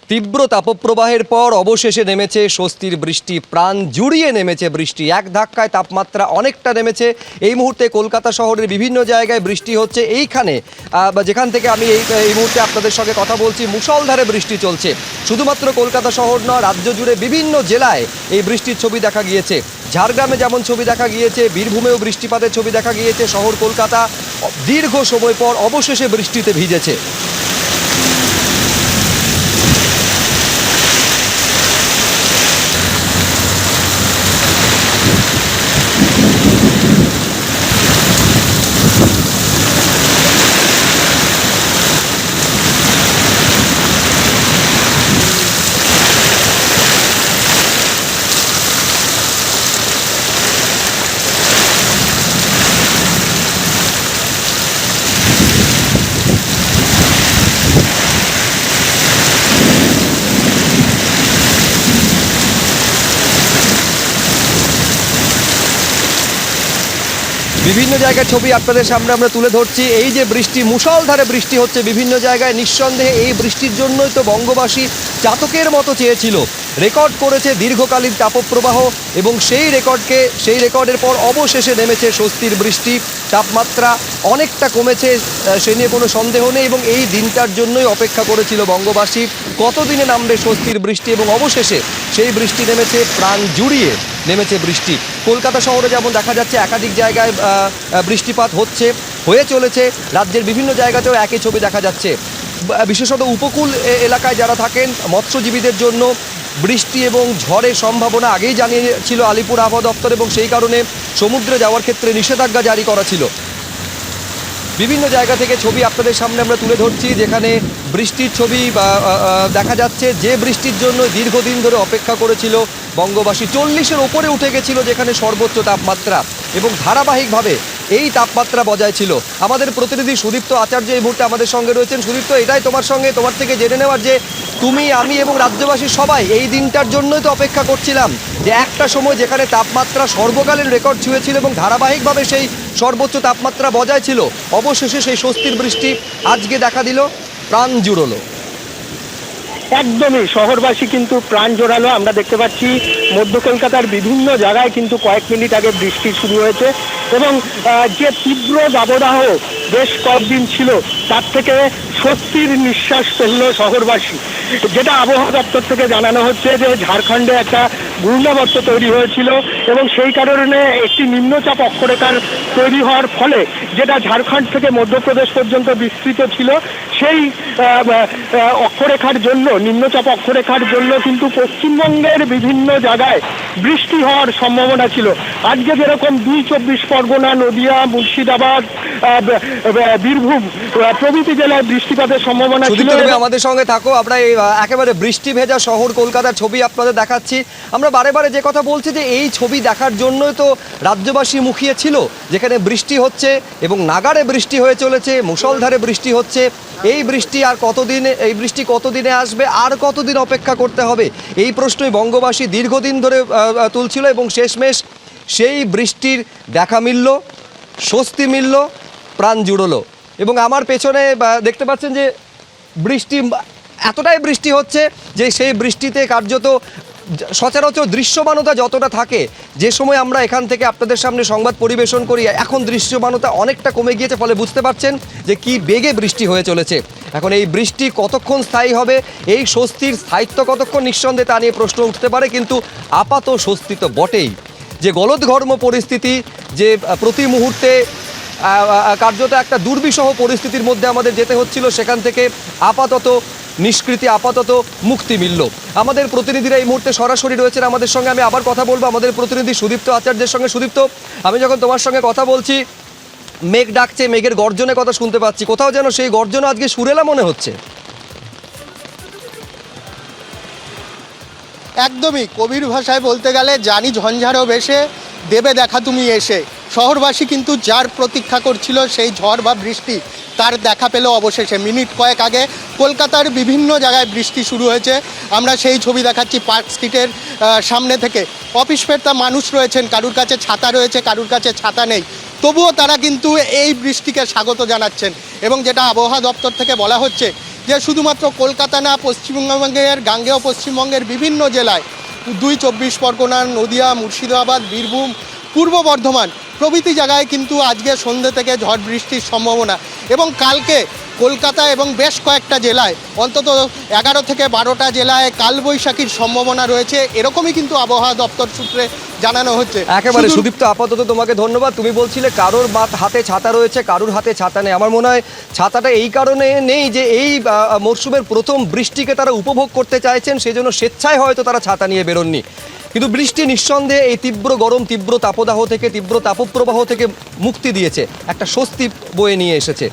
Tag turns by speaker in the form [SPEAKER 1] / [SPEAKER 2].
[SPEAKER 1] তীব্র তাপপ্রবাহের পর অবশেষে নেমেছে স্বস্তির বৃষ্টি। প্রাণ জুড়িয়ে নেমেছে বৃষ্টি, এক ধাক্কায় তাপমাত্রা অনেকটা নেমেছে। এই মুহূর্তে কলকাতা শহরের বিভিন্ন জায়গায় বৃষ্টি হচ্ছে। এইখানে যেখান থেকে আমি এই মুহূর্তে আপনাদের সঙ্গে কথা বলছি, মুষলধারে বৃষ্টি চলছে। শুধুমাত্র কলকাতা শহর নয়, রাজ্য জুড়ে বিভিন্ন জেলায় এই বৃষ্টির ছবি দেখা গিয়েছে। ঝাড়গ্রামে যেমন ছবি দেখা গিয়েছে, বীরভূমেও বৃষ্টিপাতের ছবি দেখা গিয়েছে। শহর কলকাতা দীর্ঘ সময় পর অবশেষে বৃষ্টিতে ভিজেছে। বিভিন্ন জায়গায় ছবি আপনাদের সামনে আমরা তুলে ধরছি। এই যে বৃষ্টি, মুষলধারে বৃষ্টি হচ্ছে বিভিন্ন জায়গায়। নিঃসন্দেহে এই বৃষ্টির জন্যই তো বঙ্গবাসী চাতকের মতো চেয়েছিল। রেকর্ড করেছে দীর্ঘকালীন তাপপ্রবাহ, এবং সেই রেকর্ডের পর অবশেষে নেমেছে স্বস্তির বৃষ্টি। তাপমাত্রা অনেকটা কমেছে, সে নিয়ে কোনো সন্দেহ নেই, এবং এই দিনটার জন্যই অপেক্ষা করেছিল বঙ্গবাসী। কতদিনে নামবে স্বস্তির বৃষ্টি, এবং অবশেষে সেই বৃষ্টি নেমেছে, প্রাণ জুড়িয়ে নেমেছে বৃষ্টি। কলকাতা শহরে যেমন দেখা যাচ্ছে একাধিক জায়গায় বৃষ্টিপাত হয়ে চলেছে। রাজ্যের বিভিন্ন জায়গাতেও একই ছবি দেখা যাচ্ছে। বিশেষত উপকূল এলাকায় যারা থাকেন, মৎস্যজীবীদের জন্য বৃষ্টি এবং ঝড়ের সম্ভাবনা আগেই জানিয়েছিল আলিপুর আবহাওয়া দপ্তর, এবং সেই কারণে সমুদ্রে যাওয়ার ক্ষেত্রে নিষেধাজ্ঞা জারি করা ছিল। বিভিন্ন জায়গা থেকে ছবি আপনাদের সামনে আমরা তুলে ধরছি, যেখানে বৃষ্টির ছবি দেখা যাচ্ছে। যে বৃষ্টির জন্য দীর্ঘদিন ধরে অপেক্ষা করেছিল বঙ্গবাসী। 40-এর ওপরে উঠে গেছিল যেখানে সর্বোচ্চ তাপমাত্রা, এবং ধারাবাহিকভাবে এই তাপমাত্রা বজায় ছিল। আমাদের প্রতিনিধি সুদীপ্ত আচার্য এই মুহূর্তে আমাদের সঙ্গে রয়েছেন। সুদীপ্ত, এটাই তোমার থেকে জেনে নেওয়ার যে তুমি, আমি এবং রাজ্যবাসী সবাই এই দিনটার জন্যই তো অপেক্ষা করছিলাম, যে একটা সময় যেখানে তাপমাত্রা সর্বকালীন রেকর্ড ছুঁয়েছিল এবং ধারাবাহিকভাবে সেই সর্বোচ্চ তাপমাত্রা বজায় ছিল, অবশেষে সেই স্বস্তির বৃষ্টি আজকে দেখা দিল, প্রাণ জুড়লো।
[SPEAKER 2] একদমই, শহরবাসী কিন্তু প্রাণ জোড়ালো। আমরা দেখতে পাচ্ছি মধ্য কলকাতার বিভিন্ন জায়গায় কিন্তু কয়েক মিনিট আগে বৃষ্টি শুরু হয়েছে, এবং যে তীব্র দাবদাহ বেশ কয়েকদিন ছিল, তার থেকে স্বস্তির নিঃশ্বাস ফেলল শহরবাসী। যেটা আবহাওয়া দপ্তর থেকে জানানো হচ্ছে যে ঝাড়খণ্ডে একটা ঘূর্ণাবর্ত তৈরি হয়েছিল, এবং সেই কারণে একটি নিম্নচাপ অক্ষরেখার তৈরি হওয়ার ফলে, যেটা ঝাড়খণ্ড থেকে মধ্যপ্রদেশ পর্যন্ত বিস্তৃত ছিল, সেই অক্ষরেখার জন্য, নিম্নচাপ অক্ষরেখার জন্য কিন্তু পশ্চিমবঙ্গের বিভিন্ন জায়গায় বৃষ্টি হওয়ার সম্ভাবনা ছিল। আজকে যেরকম 24 পরগনা, নদিয়া, মুর্শিদাবাদ, বীরভূম প্রভৃতি জেলায় বৃষ্টিপাতের সম্ভাবনা ছিল।
[SPEAKER 1] তুমি আমাদের সঙ্গে থাকো, আমরা এই একেবারে বৃষ্টি ভেজা শহর কলকাতার ছবি আপনাদের দেখাচ্ছি। আমরা বারে বারে যে কথা বলছি, যে এই ছবি দেখার জন্যই তো রাজ্যবাসী মুখিয়ে ছিল, যেখানে বৃষ্টি হচ্ছে এবং নাগাড়ে বৃষ্টি হয়ে চলেছে, মুষলধারে বৃষ্টি হচ্ছে। এই বৃষ্টি কতদিনে আসবে, আর কতদিন অপেক্ষা করতে হবে, এই প্রশ্নই বঙ্গবাসী দীর্ঘদিন ধরে তুলছিল, এবং শেষমেশ সেই বৃষ্টির দেখা মিলল, স্বস্তি মিলল, প্রাণ জুড়লো। এবং আমার পেছনে দেখতে পাচ্ছেন যে এতটাই বৃষ্টি হচ্ছে যে সেই বৃষ্টিতে কার্যত সচরাচর দৃশ্যমানতা যতটা থাকে, যে সময় আমরা এখান থেকে আপনাদের সামনে সংবাদ পরিবেশন করি, এখন দৃশ্যমানতা অনেকটা কমে গিয়েছে। ফলে বুঝতে পারছেন যে কি বেগে বৃষ্টি হয়ে চলেছে। এখন এই বৃষ্টি কতক্ষণ স্থায়ী হবে, এই স্বস্তির স্থায়িত্ব কতক্ষণ, নিঃসন্দেহে তা নিয়ে প্রশ্ন উঠতে পারে। কিন্তু আপাত স্বস্তি তো বটেই। যে গলদঘর্ম পরিস্থিতি, যে প্রতি মুহূর্তে কার্যত একটা দুর্বিষহ পরিস্থিতির মধ্যে আমাদের যেতে হচ্ছিল, সেখান থেকে আপাতত নিষ্কৃতি, আপাতত মুক্তি মিলল। আমাদের প্রতিনিধিরা এই মুহূর্তে সরাসরি রয়েছেন আমাদের সঙ্গে। আমি আবার কথা বলবো আমাদের প্রতিনিধি সুদীপ্ত আচার্যের সঙ্গে। সুদীপ্ত, আমি যখন তোমার সঙ্গে কথা বলছি, মেঘ ডাকছে, মেঘের গর্জনের কথা শুনতে পাচ্ছি। কোথাও যেন সেই গর্জন আজকে সুরেলা মনে হচ্ছে।
[SPEAKER 3] একদমই, কবির ভাষায় বলতে গেলে জানি ঝঞ্ঝারও বেশে দেবে দেখা তুমি এসে। শহরবাসী কিন্তু যার প্রতীক্ষা করছিল সেই ঝড় বা বৃষ্টি, তার দেখা পেল অবশেষে। মিনিট কয়েক আগে কলকাতার বিভিন্ন জায়গায় বৃষ্টি শুরু হয়েছে। আমরা সেই ছবি দেখাচ্ছি পার্ক স্ট্রিটের সামনে থেকে। অফিস ফেরতা মানুষ রয়েছেন, কারুর কাছে ছাতা রয়েছে, কারুর কাছে ছাতা নেই, তবুও তারা কিন্তু এই বৃষ্টিকে স্বাগত জানাচ্ছেন। এবং যেটা আবহাওয়া দপ্তর থেকে বলা হচ্ছে যে শুধুমাত্র কলকাতা না, পশ্চিমবঙ্গের গাঙ্গেয় পশ্চিমবঙ্গের বিভিন্ন জেলায় 24 পরগনা, নদিয়া, মুর্শিদাবাদ, বীরভূম, পূর্ব বর্ধমান প্রভৃতি জায়গায় কিন্তু আজকে সন্ধ্যে থেকে ঝড় বৃষ্টির সম্ভাবনা। এবং কালকে কলকাতা এবং বেশ কয়েকটা জেলায় অন্তত 11 থেকে 12টা জেলায় কালবৈশাখীর সম্ভাবনা রয়েছে, এরকমই কিন্তু আবহাওয়া দপ্তর সূত্রে জানানো হচ্ছে।
[SPEAKER 1] একেবারে সুদীপ্ত, আপাতত তোমাকে ধন্যবাদ। তুমি বলছিলে কারোর হাতে ছাতা রয়েছে, কারোর হাতে ছাতা নেই। আমার মনে হয় ছাতাটা এই কারণে নেই যে এই মরশুমের প্রথম বৃষ্টিকে তারা উপভোগ করতে চাইছেন, সেজন্য স্বেচ্ছায় হয়তো তারা ছাতা নিয়ে বেরোননি। কিন্তু বৃষ্টি নিঃসন্দেহে এই তীব্র গরম, তীব্র তাপদাহ থেকে, তীব্র তাপপ্রবাহ থেকে মুক্তি দিয়েছে, একটা স্বস্তি বয়ে নিয়ে এসেছে।